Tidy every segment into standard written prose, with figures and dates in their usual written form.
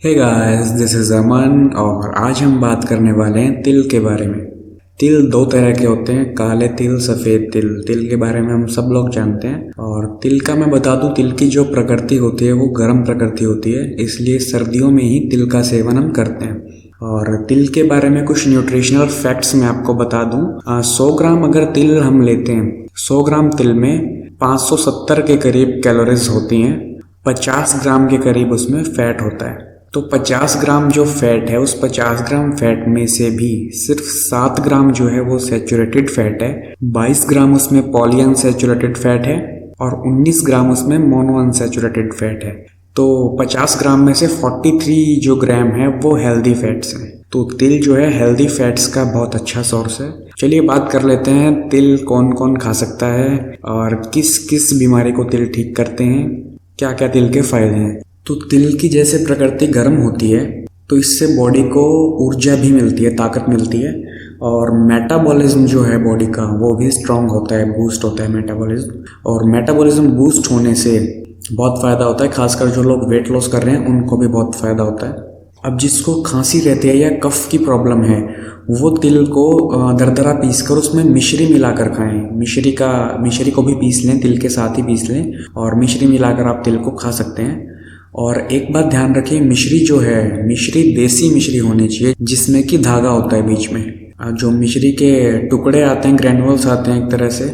Hey guys, this is अमन और आज हम बात करने वाले हैं तिल के बारे में। तिल दो तरह के होते हैं, काले तिल, सफ़ेद तिल। तिल के बारे में हम सब लोग जानते हैं। और तिल का मैं बता दूं, तिल की जो प्रकृति होती है वो गर्म प्रकृति होती है, इसलिए सर्दियों में ही तिल का सेवन हम करते हैं। और तिल के बारे में कुछ न्यूट्रिशनल फैक्ट्स मैं आपको बता दूं। 100 ग्राम अगर तिल हम लेते हैं, 100 ग्राम तिल में 570 के करीब कैलोरीज होती हैं। 50 ग्राम के करीब उसमें फैट होता है। तो 50 ग्राम जो फैट है, उस 50 ग्राम फैट में से भी सिर्फ 7 ग्राम जो है वो सैचुरेटेड फैट है, 22 ग्राम उसमें पॉली अनसैचुरेटेड फैट है और 19 ग्राम उसमें मोनो अनसैचुरेटेड फैट है। तो 50 ग्राम में से 43 जो ग्राम है वो हेल्दी फैट्स हैं। तो तिल जो है हेल्दी फैट्स का बहुत अच्छा सोर्स है। चलिए बात कर लेते हैं तिल कौन कौन खा सकता है और किस किस बीमारी को तिल ठीक करते हैं, क्या क्या तिल के फायदे हैं। तो तिल की जैसे प्रकृति गर्म होती है तो इससे बॉडी को ऊर्जा भी मिलती है, ताकत मिलती है और मेटाबॉलिज्म जो है बॉडी का वो भी स्ट्रांग होता है, बूस्ट होता है मेटाबॉलिज्म। और मेटाबॉलिज्म बूस्ट होने से बहुत फ़ायदा होता है, खासकर जो लोग वेट लॉस कर रहे हैं उनको भी बहुत फ़ायदा होता है। अब जिसको खांसी रहती है या कफ की प्रॉब्लम है वो तिल को दरदरा पीस कर उसमें मिश्री मिलाकर खाएं। मिश्री को भी पीस लें, तिल के साथ ही पीस लें और मिश्री मिलाकर आप तिल को खा सकते हैं। और एक बात ध्यान रखिए, मिश्री जो है, मिश्री देसी मिश्री होनी चाहिए जिसमें कि धागा होता है बीच में। जो मिश्री के टुकड़े आते हैं, ग्रैनुअल्स आते हैं एक तरह से,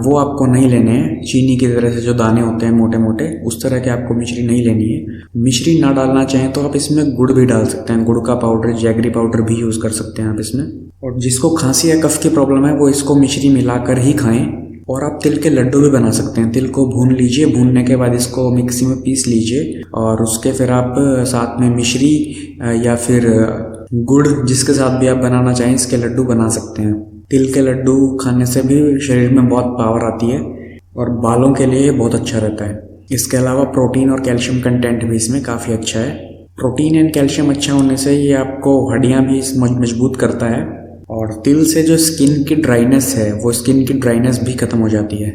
वो आपको नहीं लेने हैं। चीनी की तरह से जो दाने होते हैं मोटे मोटे, उस तरह के आपको मिश्री नहीं लेनी है। मिश्री ना डालना चाहें तो आप इसमें गुड़ भी डाल सकते हैं, गुड़ का पाउडर, जैगरी पाउडर भी यूज़ कर सकते हैं आप इसमें। और जिसको खांसी या कफ की प्रॉब्लम है वो इसको मिश्री मिलाकर ही खाएं। और आप तिल के लड्डू भी बना सकते हैं। तिल को भून लीजिए, भूनने के बाद इसको मिक्सी में पीस लीजिए और उसके फिर आप साथ में मिश्री या फिर गुड़, जिसके साथ भी आप बनाना चाहें, इसके लड्डू बना सकते हैं। तिल के लड्डू खाने से भी शरीर में बहुत पावर आती है और बालों के लिए बहुत अच्छा रहता है। इसके अलावा प्रोटीन और कैल्शियम कंटेंट भी इसमें काफ़ी अच्छा है। प्रोटीन एंड कैल्शियम अच्छा होने से ये आपको हड्डियाँ भी मजबूत करता है। और तिल से जो स्किन की ड्राइनेस है वो स्किन की ड्राइनेस भी खत्म हो जाती है,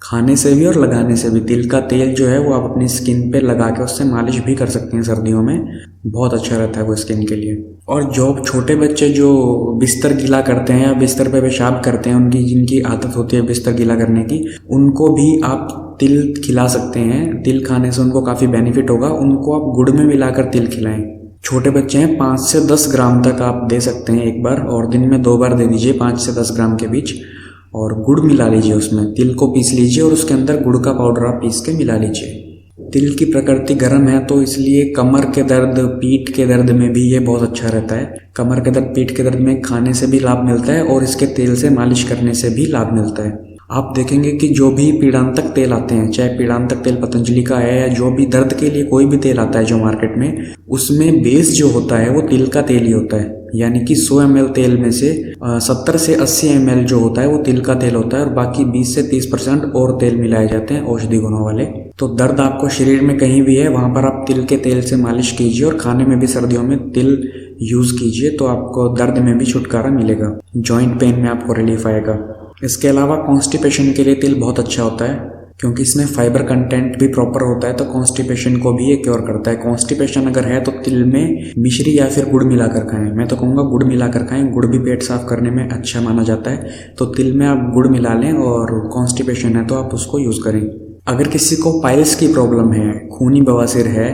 खाने से भी और लगाने से भी। तिल का तेल जो है वो आप अपनी स्किन पे लगा के उससे मालिश भी कर सकते हैं सर्दियों में, बहुत अच्छा रहता है वो स्किन के लिए। और जो छोटे बच्चे जो बिस्तर गीला करते हैं या बिस्तर पे पेशाब करते हैं, उनकी जिनकी आदत होती है बिस्तर गीला करने की, उनको भी आप तिल खिला सकते हैं। तिल खाने से उनको काफ़ी बेनिफिट होगा। उनको आप गुड़ में मिलाकर तिल खिलाएं। छोटे बच्चे हैं, 5 से 10 ग्राम तक आप दे सकते हैं एक बार, और दिन में 2 बार दे दीजिए 5 से 10 ग्राम के बीच। और गुड़ मिला लीजिए, उसमें तिल को पीस लीजिए और उसके अंदर गुड़ का पाउडर आप पीस के मिला लीजिए। तिल की प्रकृति गर्म है तो इसलिए कमर के दर्द, पीठ के दर्द में भी ये बहुत अच्छा रहता है। कमर के दर्द, पीठ के दर्द में खाने से भी लाभ मिलता है और इसके तेल से मालिश करने से भी लाभ मिलता है। आप देखेंगे कि जो भी पीड़ांतक तेल आते हैं, चाहे पीड़ांतक तेल पतंजलि का है या जो भी दर्द के लिए कोई भी तेल आता है जो मार्केट में, उसमें बेस जो होता है वो तिल का तेल ही होता है। यानी कि 100 ml तेल में से 70 से 80 ml जो होता है वो तिल का तेल होता है और बाकी 20 से 30% और तेल मिलाए जाते हैं औषधि गुणों वाले। तो दर्द आपको शरीर में कहीं भी है, वहाँ पर आप तिल के तेल से मालिश कीजिए और खाने में भी सर्दियों में तिल यूज़ कीजिए तो आपको दर्द में भी छुटकारा मिलेगा, जॉइंट पेन में आपको रिलीफ आएगा। इसके अलावा कॉन्स्टिपेशन के लिए तिल बहुत अच्छा होता है क्योंकि इसमें फाइबर कंटेंट भी प्रॉपर होता है, तो कॉन्स्टिपेशन को भी ये क्योर करता है। कॉन्स्टिपेशन अगर है तो तिल में मिश्री या फिर गुड़ मिलाकर खाएं। मैं तो कहूँगा गुड़ मिलाकर खाएं, गुड़ भी पेट साफ करने में अच्छा माना जाता है। तो तिल में आप गुड़ मिला लें और कॉन्स्टिपेशन है तो आप उसको यूज़ करें। अगर किसी को पाइल्स की प्रॉब्लम है, खूनी बवासीर है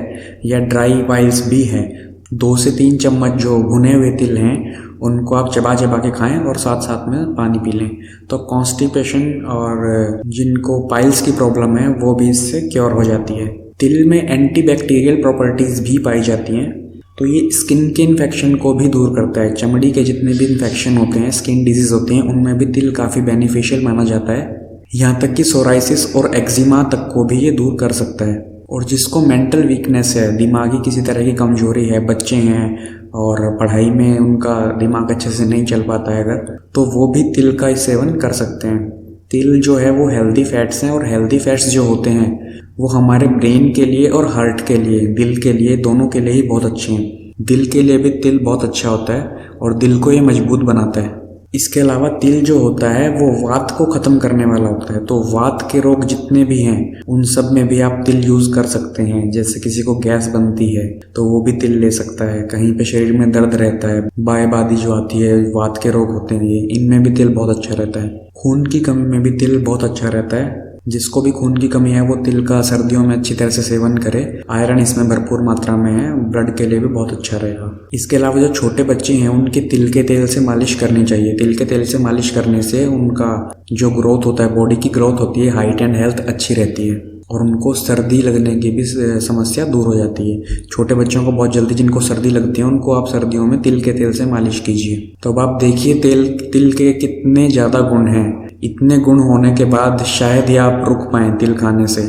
या ड्राई पाइल्स भी है, 2 से 3 चम्मच जो भुने हुए तिल हैं उनको आप चबा चबा के खाएं और साथ साथ में पानी पी लें तो कॉन्स्टिपेशन और जिनको पाइल्स की प्रॉब्लम है वो भी इससे क्योर हो जाती है। तिल में एंटीबैक्टीरियल प्रॉपर्टीज़ भी पाई जाती हैं तो ये स्किन के इन्फेक्शन को भी दूर करता है। चमड़ी के जितने भी इन्फेक्शन होते हैं, स्किन डिजीज़ होते हैं, उनमें भी तिल काफ़ी बेनिफिशियल माना जाता है। यहाँ तक कि सोराइसिस और एक्जिमा तक को भी ये दूर कर सकता है। और जिसको मेंटल वीकनेस है, दिमागी किसी तरह की कमजोरी है, बच्चे हैं और पढ़ाई में उनका दिमाग अच्छे से नहीं चल पाता है अगर, तो वो भी तिल का सेवन कर सकते हैं। तिल जो है वो हेल्दी फैट्स हैं और हेल्दी फैट्स जो होते हैं वो हमारे ब्रेन के लिए और हार्ट के लिए, दिल के लिए, दोनों के लिए ही बहुत अच्छे हैं। दिल के लिए भी तिल बहुत अच्छा होता है और दिल को ये मजबूत बनाता है। इसके अलावा तिल जो होता है वो वात को खत्म करने वाला होता है, तो वात के रोग जितने भी हैं उन सब में भी आप तिल यूज कर सकते हैं। जैसे किसी को गैस बनती है तो वो भी तिल ले सकता है, कहीं पे शरीर में दर्द रहता है, बाएबादी जो आती है, वात के रोग होते हैं ये, इनमें भी तिल बहुत अच्छा रहता है। खून की कमी में भी तिल बहुत अच्छा रहता है। जिसको भी खून की कमी है वो तिल का सर्दियों में अच्छी तरह से सेवन करे। आयरन इसमें भरपूर मात्रा में है, ब्लड के लिए भी बहुत अच्छा रहेगा। इसके अलावा जो छोटे बच्चे हैं उनकी तिल के तेल से मालिश करनी चाहिए। तिल के तेल से मालिश करने से उनका जो ग्रोथ होता है, बॉडी की ग्रोथ होती है, हाइट एंड हेल्थ अच्छी रहती है और उनको सर्दी लगने की भी समस्या दूर हो जाती है। छोटे बच्चों को बहुत जल्दी जिनको सर्दी लगती है उनको आप सर्दियों में तिल के तेल से मालिश कीजिए। तो अब आप देखिए तिल के कितने ज़्यादा गुण हैं। इतने गुण होने के बाद शायद ही आप रुक पाएँ तिल खाने से।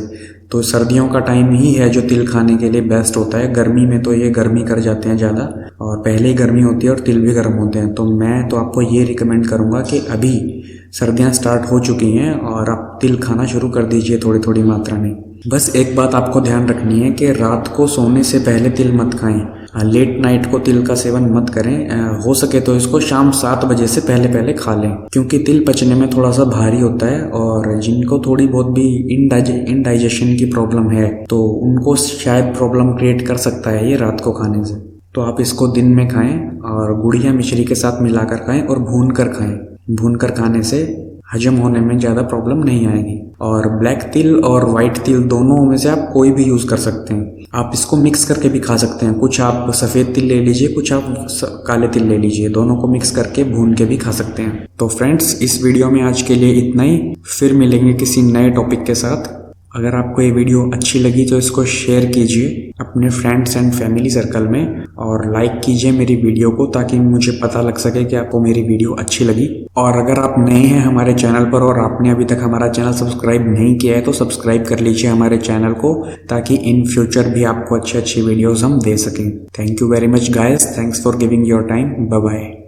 तो सर्दियों का टाइम ही है जो तिल खाने के लिए बेस्ट होता है। गर्मी में तो ये गर्मी कर जाते हैं ज़्यादा और पहले ही गर्मी होती है और तिल भी गर्म होते हैं। तो मैं तो आपको ये रिकमेंड करूँगा कि अभी सर्दियाँ स्टार्ट हो चुकी हैं और आप तिल खाना शुरू कर दीजिए थोड़ी थोड़ी मात्रा में। बस एक बात आपको ध्यान रखनी है कि रात को सोने से पहले तिल मत खाएं। लेट नाइट को तिल का सेवन मत करें। हो सके तो इसको शाम 7 बजे से पहले खा लें, क्योंकि तिल पचने में थोड़ा सा भारी होता है और जिनको थोड़ी बहुत भी इनडाइजेशन की प्रॉब्लम है तो उनको शायद प्रॉब्लम क्रिएट कर सकता है ये रात को खाने से। तो आप इसको दिन में खाएं और गुड़ या मिश्री के साथ मिलाकर खाएं और भून कर खाएं। भून कर खाने से हजम होने में ज़्यादा प्रॉब्लम नहीं आएगी। और ब्लैक तिल और वाइट तिल दोनों में से आप कोई भी यूज़ कर सकते हैं। आप इसको मिक्स करके भी खा सकते हैं। कुछ आप सफ़ेद तिल ले लीजिए, कुछ आप काले तिल ले लीजिए, दोनों को मिक्स करके भून के भी खा सकते हैं। तो फ्रेंड्स, इस वीडियो में आज के लिए इतना ही। फिर मिलेंगे किसी नए टॉपिक के साथ। अगर आपको ये वीडियो अच्छी लगी तो इसको शेयर कीजिए अपने फ्रेंड्स एंड फैमिली सर्कल में और लाइक कीजिए मेरी वीडियो को, ताकि मुझे पता लग सके कि आपको मेरी वीडियो अच्छी लगी। और अगर आप नए हैं हमारे चैनल पर और आपने अभी तक हमारा चैनल सब्सक्राइब नहीं किया है तो सब्सक्राइब कर लीजिए हमारे चैनल को, ताकि इन फ्यूचर भी आपको अच्छी वीडियोज़ हम दे सकें। Thank you very much guys, thanks for giving your time. Bye bye.